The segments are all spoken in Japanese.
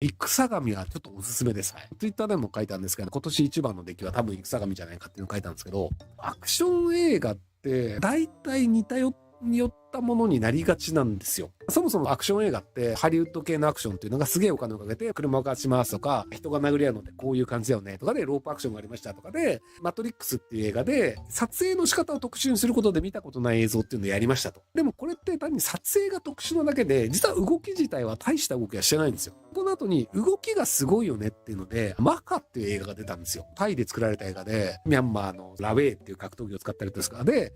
戦神はちょっとおすすめです。はい。ツイッターでも書いたんですけど、今年一番の出来は多分戦神じゃないかっていうのを書いたんですけど、アクション映画って大体似たよによったものになりがちなんですよ。そもそもアクション映画ってハリウッド系のアクションっていうのがすげえお金をかけて車を動かしますとか、人が殴り合うのってこういう感じだよねとかで、ロープアクションがありましたとかで、マトリックスっていう映画で撮影の仕方を特殊にすることで見たことない映像っていうのをやりましたと。でもこれって単に撮影が特殊なだけで、実は動き自体は大した動きはしてないんですよ。この後に動きがすごいよねっていうので、マカっていう映画が出たんですよ。タイで作られた映画で、ミャンマーのラウェイっていう格闘技を使ったりですかで、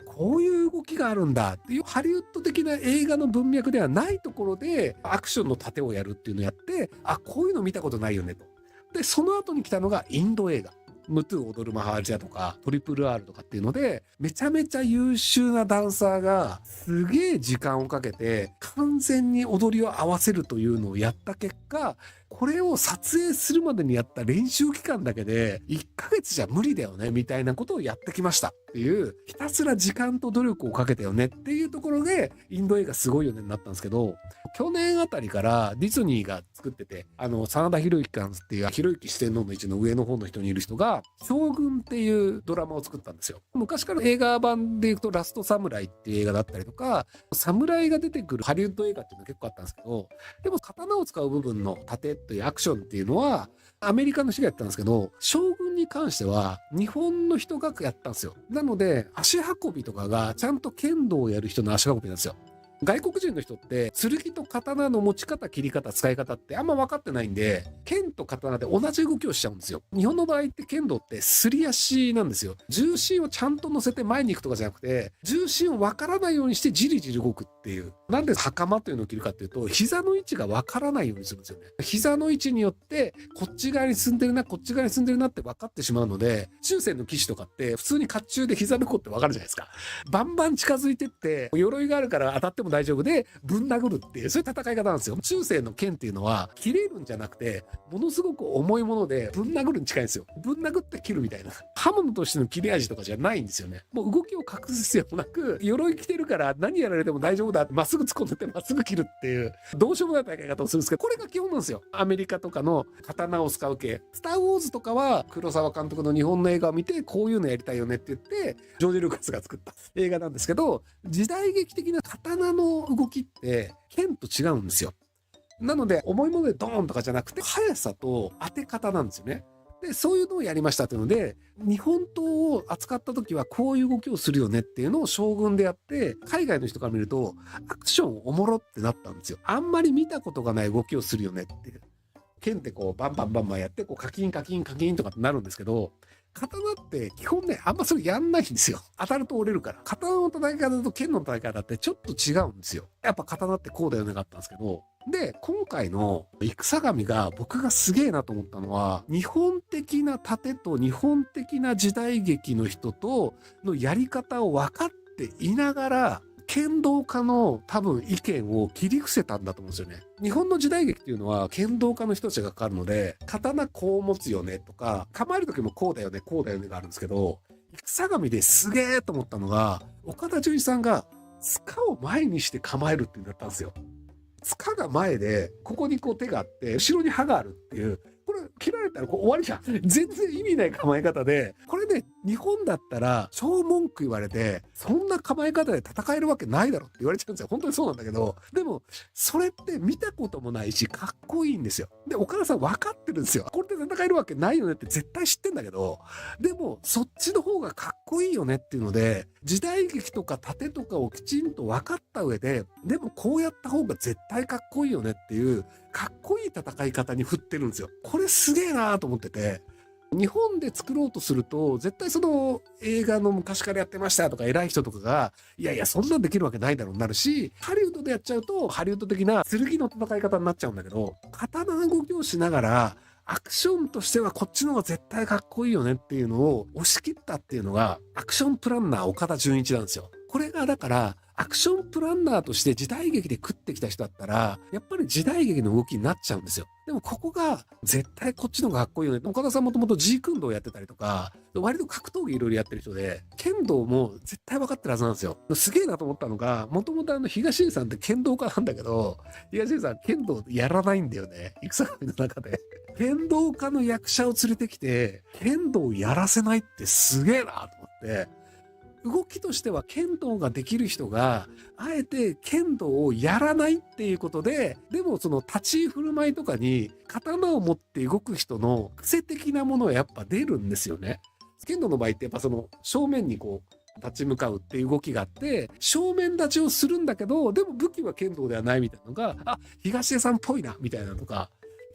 こういう動きがあるんだっていうハリウッド的な映画の文脈ではないところでアクションの盾をやるっていうのをやって、こういうの見たことないよねと。で、その後に来たのがインド映画。ムトゥ踊るマハージャとかトリプル R とかっていうので、めちゃめちゃ優秀なダンサーがすげえ時間をかけて完全に踊りを合わせるというのをやった結果、これを撮影するまでにやった練習期間だけで1ヶ月じゃ無理だよねみたいなことをやってきましたっていう、ひたすら時間と努力をかけたよねっていうところでインド映画すごいよねになったんですけど、去年あたりからディズニーが作ってて、真田広之監っていう、広之四天王の一の上の方の人にいる人が将軍っていうドラマを作ったんですよ。昔から映画版で言うとラストサムライっていう映画だったりとか、侍が出てくるハリウッド映画っていうのが結構あったんですけど、でも刀を使う部分の盾というアクションっていうのはアメリカの人がやったんですけど、将軍に関しては日本の人がやったんですよ。なので足運びとかがちゃんと剣道をやる人の足運びなんですよ。外国人の人って剣と刀の持ち方、切り方、使い方ってあんま分かってないんで、剣と刀で同じ動きをしちゃうんですよ。日本の場合って剣道ってすり足なんですよ。重心をちゃんと乗せて前に行くとかじゃなくて、重心を分からないようにしてじりじり動くっていう。なんで袴というのを着るかっていうと、膝の位置が分からないようにするんですよね。膝の位置によってこっち側に進んでるな、こっち側に進んでるなって分かってしまうので、中世の騎士とかって普通に甲冑で膝の子って分かるじゃないですか。バンバン近づいてって鎧があるから当たっても大丈夫でぶん殴るっていう、そういう戦い方なんですよ。中世の剣っていうのは切れるんじゃなくて、ものすごく重いものでぶん殴るに近いんですよ。ぶん殴って切るみたいな、刃物としての切れ味とかじゃないんですよね。もう動きを隠す必要もなく、鎧着てるから何やられても大丈夫だってまっすぐ突っ込んでってまっすぐ切るっていう、どうしようもない戦い方をするんですけど、これが基本なんですよ。アメリカとかの刀を使う系。スター・ウォーズとかは黒沢監督の日本の映画を見て、こういうのやりたいよねって言ってジョージ・ルーカスが作った映画なんですけど、時代劇的な刀の動きって剣と違うんですよ。なので重いものでドーンとかじゃなくて、速さと当て方なんですよね。で、そういうのをやりましたというので、日本刀を扱った時はこういう動きをするよねっていうのを将軍でやって、海外の人から見るとアクションおもろってなったんですよ。あんまり見たことがない動きをするよねっていう。剣ってこうバンバンバンバンやって、こうカキンカキンカキンとかってなるんですけど、刀って基本ね、あんまそれやんないんですよ。当たると折れるから。刀の戦い方と剣の戦い方ってちょっと違うんですよ。やっぱ刀ってこうだよねがあったんですけど。で、今回の戦神が僕がすげえなと思ったのは、日本的な盾と日本的な時代劇の人とのやり方を分かっていながら、剣道家の多分意見を切り伏せたんだと思うんですよね。日本の時代劇っていうのは剣道家の人たちがかかるので、刀こう持つよねとか、構える時もこうだよね、こうだよねがあるんですけど、戦神ですげえと思ったのが、岡田准一さんが塚を前にして構えるっていうのだったんですよ。塚が前で、ここにこう手があって、後ろに刃があるっていう、これ切られたらこう終わりじゃん。全然意味ない構え方で、これね、日本だったら超文句言われて、そんな構え方で戦えるわけないだろって言われちゃうんですよ。本当にそうなんだけど、でも、それって見たこともないし、かっこいいんですよ。で、岡田さん分かってるんですよ。これで戦えるわけないよねって絶対知ってんだけど、でも、そっちの方がかっこいいよねっていうので、時代劇とか盾とかをきちんと分かった上で、でもこうやった方が絶対かっこいいよねっていう、かっこいい戦い方に振ってるんですよ。これすげえなーと思ってて、日本で作ろうとすると、絶対その映画の昔からやってましたとか偉い人とかが、いやいやそんなんできるわけないだろうになるし、ハリウッドでやっちゃうと、ハリウッド的な剣の戦い方になっちゃうんだけど、刀の動きをしながら、アクションとしてはこっちの方が絶対かっこいいよねっていうのを押し切ったっていうのが、アクションプランナー岡田准一なんですよ。これがだから、アクションプランナーとして時代劇で食ってきた人だったら、やっぱり時代劇の動きになっちゃうんですよ。でもここが絶対こっちの方がかっこいいよね。岡田さんもともとジークンドーやってたりとか、割と格闘技いろいろやってる人で、剣道も絶対分かってるはずなんですよ。すげえなと思ったのが、もともと東出さんって剣道家なんだけど、東出さん剣道やらないんだよね。戦神の中で。剣道家の役者を連れてきて、剣道やらせないってすげえなと思って、動きとしては剣道ができる人が、あえて剣道をやらないっていうことで、でもその立ち居振る舞いとかに刀を持って動く人の癖的なものはやっぱ出るんですよね。剣道の場合ってやっぱその正面にこう立ち向かうっていう動きがあって、正面立ちをするんだけど、でも武器は剣道ではないみたいなのが、あ、東出さんっぽいな、みたいなのとか、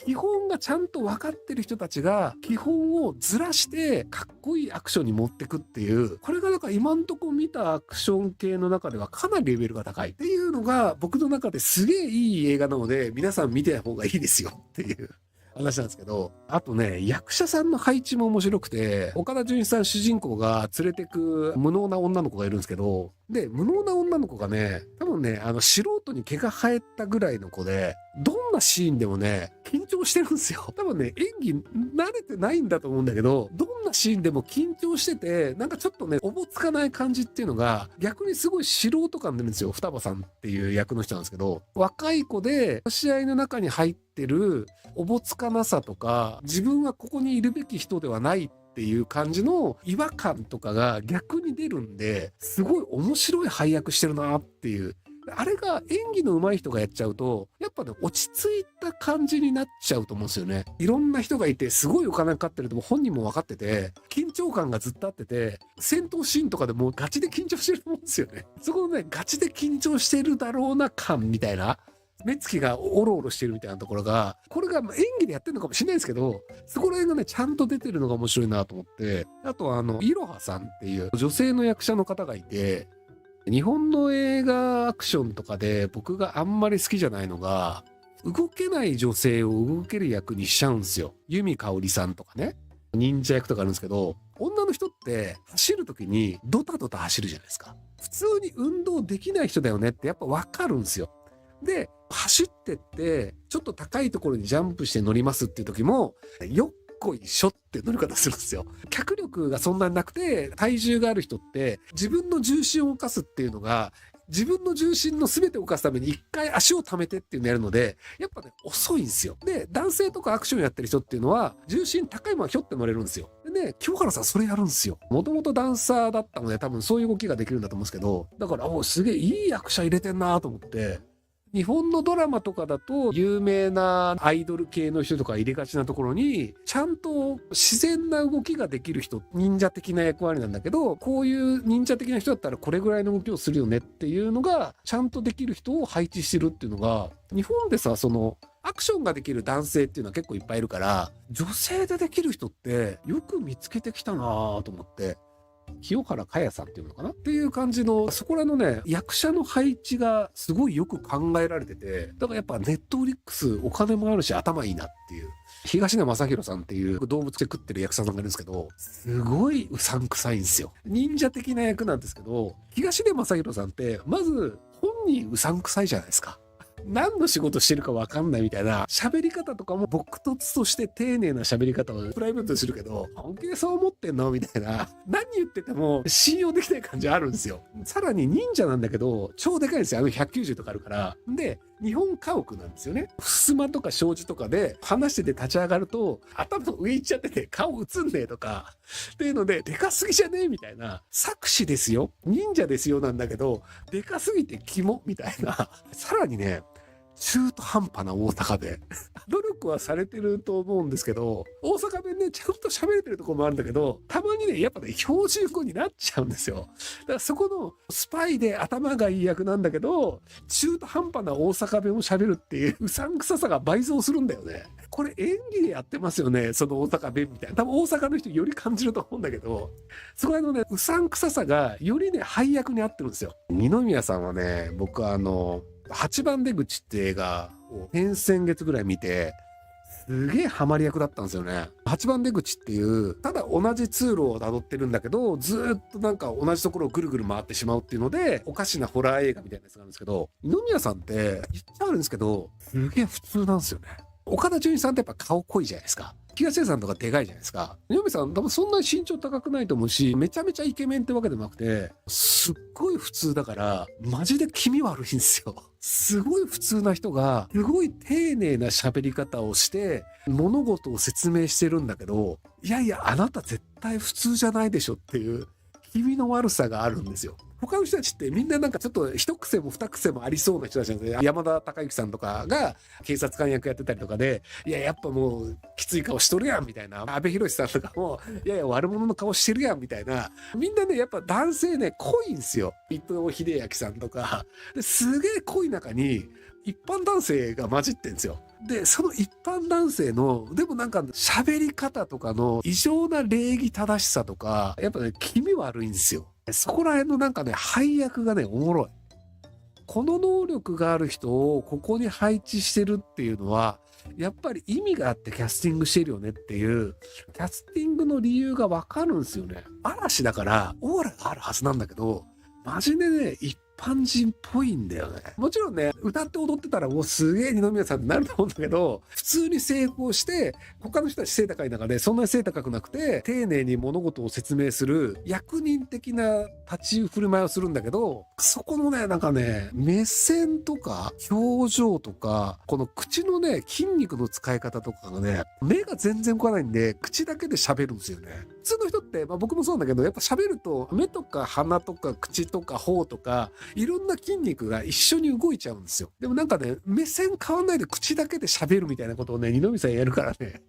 基本がちゃんと分かってる人たちが基本をずらしてかっこいいアクションに持ってくっていう、これがだから今んとこ見たアクション系の中ではかなりレベルが高いっていうのが僕の中ですげえいい映画なので、皆さん見てた方がいいですよっていう話なんですけど、あとね、役者さんの配置も面白くて、岡田准一さん主人公が連れてく無能な女の子がいるんですけど、で、無能な女の子がね、多分ね、素人に毛が生えたぐらいの子で、どんなシーンでもね、緊張してるんですよ。多分ね、演技慣れてないんだと思うんだけど、どんなシーンでも緊張してて、なんかちょっとね、おぼつかない感じっていうのが、逆にすごい素人感出るんですよ。双葉さんっていう役の人なんですけど、若い子で、試合の中に入ってるおぼつかなさとか、自分はここにいるべき人ではないっていう感じの違和感とかが逆に出るんで、すごい面白い配役してるなっていう。あれが演技の上手い人がやっちゃうと、やっぱね、落ち着いた感じになっちゃうと思うんですよね。いろんな人がいて、すごいお金かかってるとも本人も分かってて、緊張感がずっとあってて、戦闘シーンとかでもガチで緊張してると思うんですよね。そこのね、ガチで緊張してるだろうな感みたいな。目つきがオロオロしてるみたいなところが、これが演技でやってるのかもしれないですけど、そこら辺がね、ちゃんと出てるのが面白いなと思って、あといろはさんっていう女性の役者の方がいて、日本の映画アクションとかで僕があんまり好きじゃないのが、動けない女性を動ける役にしちゃうんですよ。由美かおりさんとかね。忍者役とかあるんですけど、女の人って走るときにドタドタ走るじゃないですか。普通に運動できない人だよねってやっぱわかるんですよ。で、走ってって、ちょっと高いところにジャンプして乗りますっていう時も、よっこいしょって乗り方するんですよ。脚力がそんなになくて、体重がある人って、自分の重心を動かすっていうのが、自分の重心の全てを動かすために一回足を溜めてっていうのをやるので、やっぱね、遅いんですよ。で、男性とかアクションやってる人っていうのは、重心高いままひょって乗れるんですよ。でね、清原さんそれやるんですよ。もともとダンサーだったので、多分そういう動きができるんだと思うんですけど、だから、すげえいい役者入れてんなと思って、日本のドラマとかだと有名なアイドル系の人とか入れがちなところに、ちゃんと自然な動きができる人、忍者的な役割なんだけど、こういう忍者的な人だったらこれぐらいの動きをするよねっていうのが、ちゃんとできる人を配置してるっていうのが、日本でさ、アクションができる男性っていうのは結構いっぱいいるから、女性でできる人ってよく見つけてきたなぁと思って。清原果耶さんっていうのかなっていう感じの、そこらのね、役者の配置がすごいよく考えられてて、だからやっぱネットフリックスお金もあるし頭いいなっていう。東野正宏さんっていう動物で食ってる役者さんがいるんですけど、すごいうさんくさいんですよ。忍者的な役なんですけど、東野正宏さんって、まず本人うさんくさいじゃないですか。何の仕事してるか分かんないみたいな喋り方とかも朴突として丁寧な喋り方をプライベートでするけど、本気でそう思ってんのみたいな、何言ってても信用できない感じあるんですよ。さらに忍者なんだけど超でかいんですよ。190とかあるから。で、日本家屋なんですよね。襖とか障子とかで話してて立ち上がると頭の上行っちゃってて顔映んねえとかっていうので、でかすぎじゃねえみたいな、作詞ですよ、忍者ですよなんだけどでかすぎてキモみたいな。さらにね、中途半端な大阪弁。努力はされてると思うんですけど、大阪弁ね、ちゃんと喋れてるところもあるんだけど、たまにね、やっぱね、標準語になっちゃうんですよ。だからそこのスパイで頭がいい役なんだけど、中途半端な大阪弁を喋るっていううさんくささが倍増するんだよね。これ演技でやってますよね、その大阪弁みたいな。多分大阪の人より感じると思うんだけど、そこらのね、うさんくささがよりね、配役に合ってるんですよ。二宮さんはね、僕は8番出口って映画を先々月ぐらい見て、すげえハマり役だったんですよね。8番出口っていう、ただ同じ通路を辿ってるんだけど、ずーっとなんか同じところをぐるぐる回ってしまうっていうので、おかしなホラー映画みたいなやつがあるんですけど、二宮さんって言っちゃあるんですけど、すげえ普通なんですよね。岡田准一さんってやっぱ顔濃いじゃないですか。東出さんとかでかいじゃないですか。二宮さん多分そんなに身長高くないと思うし、めちゃめちゃイケメンってわけでもなくて、すっごい普通だから、マジで気味悪いんですよ。すごい普通な人が、すごい丁寧な喋り方をして、物事を説明してるんだけど、いやいや、あなた絶対普通じゃないでしょっていう、気味の悪さがあるんですよ。他の人たちってみんななんかちょっと一癖も二癖もありそうな人たちなんですね。山田孝之さんとかが警察官役やってたりとかで、いや、やっぱもうきつい顔しとるやんみたいな。阿部寛さんとかも、いやいや、悪者の顔してるやんみたいな。みんなね、やっぱ男性ね、濃いんですよ。伊藤英明さんとか。ですげえ濃い中に、一般男性が混じってんですよ。で、その一般男性の、でもなんか喋り方とかの異常な礼儀正しさとか、やっぱね、気味悪いんですよ。そこら辺のなんかね、配役がね、おもろい。この能力がある人をここに配置してるっていうのは、やっぱり意味があってキャスティングしてるよねっていう、キャスティングの理由がわかるんですよね。嵐だからオーラがあるはずなんだけど、マジでね、一般人っぽいんだよね。もちろんね、歌って踊ってたらもうすげえ二宮さんになると思うんだけど、普通に成功して、他の人たち背高い中でそんなに背高くなくて、丁寧に物事を説明する役人的な立ち振る舞いをするんだけど、そこのね、なんかね、目線とか表情とか、この口のね、筋肉の使い方とかがね、目が全然動かないんで、口だけで喋るんですよね。普通の人って、僕もそうなんだけど、やっぱ喋ると目とか鼻とか口とか頬とか、いろんな筋肉が一緒に動いちゃうんですよ。でもなんかね、目線変わんないで口だけで喋るみたいなことをね、二宮さんやるからね、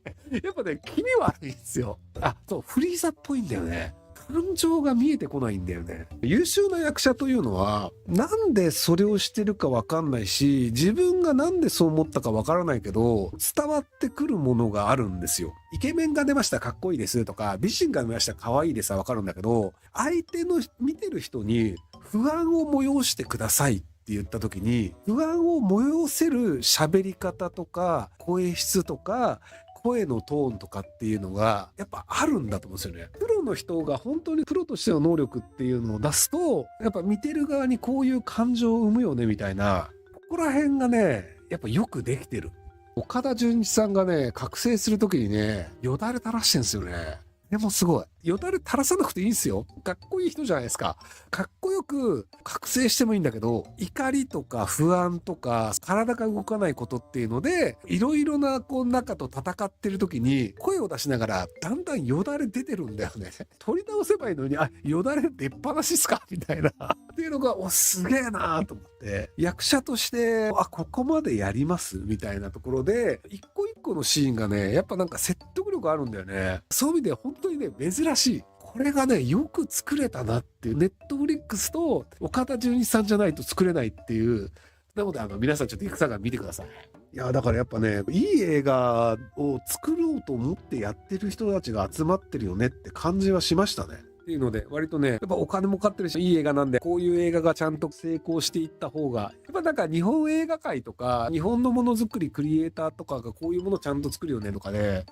やっぱね、気味悪いんですよ。あ、そう、フリーザっぽいんだよね。感情が見えてこないんだよね。優秀な役者というのは、なんでそれをしてるかわかんないし、自分がなんでそう思ったかわからないけど、伝わってくるものがあるんですよ。イケメンが出ました、かっこいいですとか、美人が出ました、かわいいですはわかるんだけど、相手の見てる人に不安を催してくださいって言った時に、不安を催せる喋り方とか、声質とか、声のトーンとかっていうのがやっぱあるんだと思うんですよね。プロの人が本当にプロとしての能力っていうのを出すと、やっぱ見てる側にこういう感情を生むよねみたいな、ここら辺がね、やっぱよくできてる。岡田准一さんがね、覚醒するときにね、よだれ垂らしてんですよね。でもすごい。よだれ垂らさなくていいんですよ。かっこいい人じゃないですか。かっこよく覚醒してもいいんだけど、怒りとか不安とか、体が動かないことっていうので、いろいろな中と戦ってる時に、声を出しながら、だんだんよだれ出てるんだよね。取り直せばいいのに、あ、よだれ出っ放しっすかみたいな。っていうのが、すげえなーと思って、役者として、ここまでやりますみたいなところで、一個一個のシーンがね、やっぱなんか説得力あるんだよね。そういう意味で本当にね、珍しい。これがね、よく作れたなっていう、ネットフリックスと岡田准一さんじゃないと作れないっていう。なので、皆さんちょっと戦が見てください。いや、だからやっぱね、いい映画を作ろうと思ってやってる人たちが集まってるよねって感じはしましたね。っていうので、割とね、やっぱお金もかってるし、いい映画なんで、こういう映画がちゃんと成功していった方が、やっぱなんか日本映画界とか、日本のものづくりクリエイターとかがこういうものちゃんと作るよねとかで、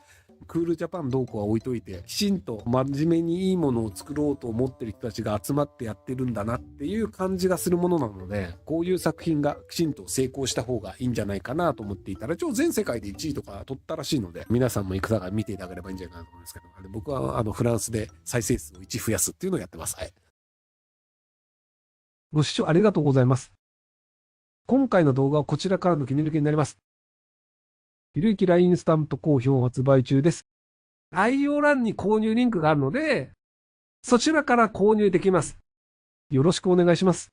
クールジャパンどうこうは置いといて、きちんと真面目にいいものを作ろうと思ってる人たちが集まってやってるんだなっていう感じがするものなので、こういう作品がきちんと成功した方がいいんじゃないかなと思っていたら、全世界で1位とか取ったらしいので、皆さんも戦が見ていただければいいんじゃないかなと思うんですけど、僕はフランスで再生数を1増やすっていうのをやってます。はい。ご視聴ありがとうございます。今回の動画はこちらからの切り抜きになります。ひろゆき LINE スタンプ好評発売中です。概要欄に購入リンクがあるので、そちらから購入できます。よろしくお願いします。